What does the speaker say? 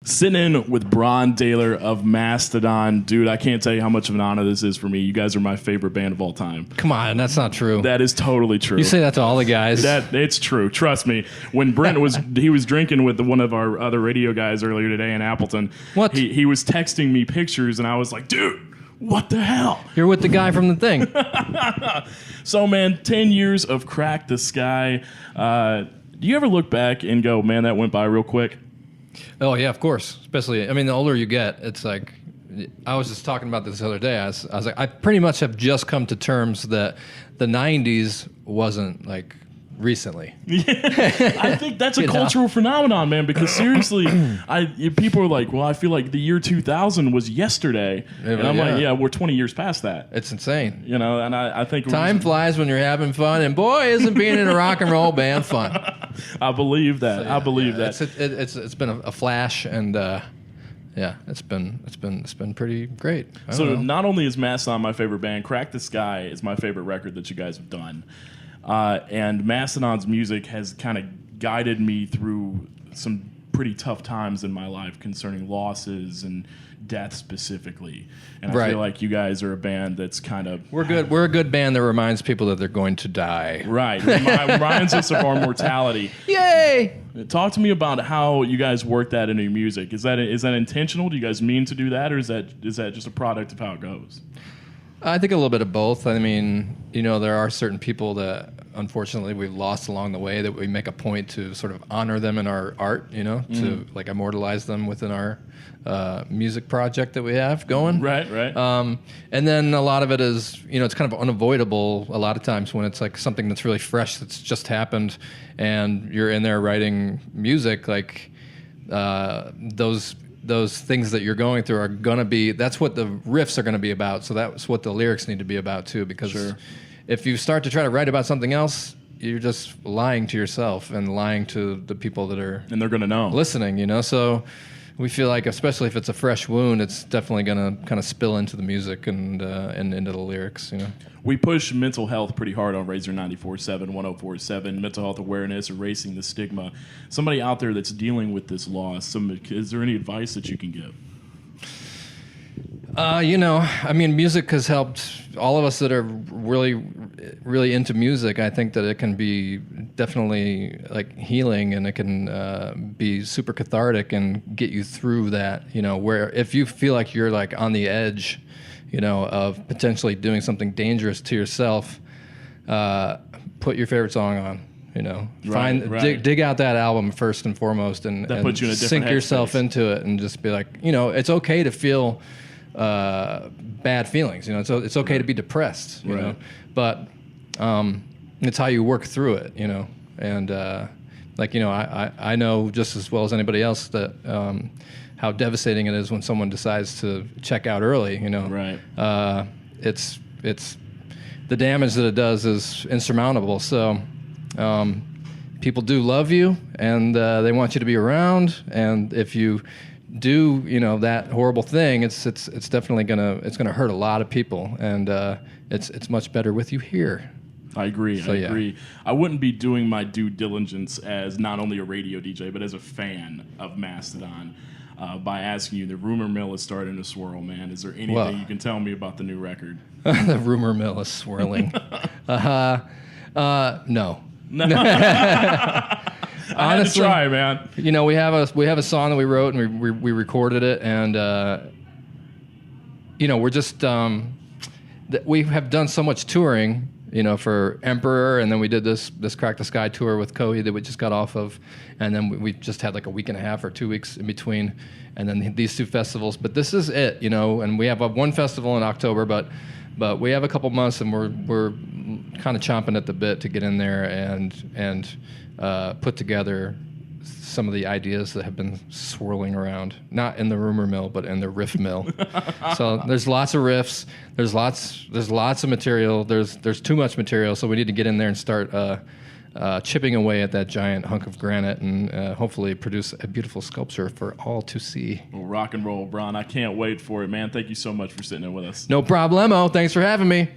Sitting in with Brann Dailor of Mastodon. Dude, I can't tell you how much of an honor this is for me. You guys are my favorite band of all time. Come on, that's not true. That is totally true. You say that to all the guys. It's true. Trust me. When Brent was drinking with one of our other radio guys earlier today in Appleton. What? He was texting me pictures, and I was like, dude, what the hell? You're with the guy from the thing. So, man, 10 years of Crack The Skye. Do you ever look back and go, man, that went by real quick? Oh, yeah, of course. Especially, I mean, the older you get, it's like, I was just talking about this the other day. I was like, I pretty much have just come to terms that the 90s wasn't like recently. I think that's a cultural phenomenon, man, because seriously, people are like, well, I feel like the year 2000 was yesterday. And I'm like, yeah, we're 20 years past that. It's insane. You know, and I think time flies when you're having fun, and boy, isn't being in a rock and roll band fun. I believe that. So, yeah, I believe that. It's been a flash, and yeah, it's been pretty great. So not only is Mastodon my favorite band, Crack The Skye is my favorite record that you guys have done. And Mastodon's music has kind of guided me through some pretty tough times in my life concerning losses and death specifically. And I feel like you guys are a band that's kind of... We're a good band that reminds people that they're going to die. Right. Reminds us of our mortality. Yay! Talk to me about how you guys work that into your music. Is that intentional? Do you guys mean to do that? Or is that just a product of how it goes? I think a little bit of both. I mean, you know, there are certain people that unfortunately we've lost along the way that we make a point to sort of honor them in our art, you know, to like immortalize them within our music project that we have going. Right. And then a lot of it is, you know, it's kind of unavoidable a lot of times when it's like something that's really fresh that's just happened and you're in there writing music, like those things that you're going through are going to be, that's what the riffs are going to be about. So that's what the lyrics need to be about too, because if you start to try to write about something else, you're just lying to yourself and lying to the people that are... And they're going to know. ...listening, you know? So we feel like, especially if it's a fresh wound, it's definitely going to kind of spill into the music and into the lyrics, you know? We push mental health pretty hard on Razor 94.7, 104.7, mental health awareness, erasing the stigma. Somebody out there that's dealing with this loss, is there any advice that you can give? You know, I mean, music has helped all of us that are really, really into music. I think that it can be definitely like healing, and it can be super cathartic and get you through that, you know, where if you feel like you're like on the edge, you know, of potentially doing something dangerous to yourself, put your favorite song on, you know, dig out that album first and foremost, and puts you in a different sink yourself into it and just be like, you know, it's okay to feel bad feelings, you know, it's okay to be depressed, you know, but it's how you work through it, you know, and like, you know, I know just as well as anybody else that how devastating it is when someone decides to check out early, you know. Right. It's the damage that it does is insurmountable. So people do love you, and they want you to be around, and if you do, you know, that horrible thing, it's definitely gonna hurt a lot of people, and it's much better with you here. I agree. I agree. I wouldn't be doing my due diligence as not only a radio DJ but as a fan of Mastodon by asking you. The rumor mill is starting to swirl, man. Is there anything you can tell me about the new record? The rumor mill is swirling. No. I had to try, man. You know, we have a song that we wrote, and we recorded it, and you know, we're just we have done so much touring, you know, for Emperor, and then we did this Crack The Skye tour with Coheed that we just got off of, and then we just had like a week and a half or 2 weeks in between, and then these two festivals. But this is it, you know, and we have one festival in October, but we have a couple months, and we're kind of chomping at the bit to get in there and put together some of the ideas that have been swirling around, not in the rumor mill, but in the riff mill. So there's lots of riffs. There's lots of material. There's too much material, so we need to get in there and start chipping away at that giant hunk of granite and hopefully produce a beautiful sculpture for all to see. Well, rock and roll, Brann. I can't wait for it, man. Thank you so much for sitting in with us. No problemo. Thanks for having me.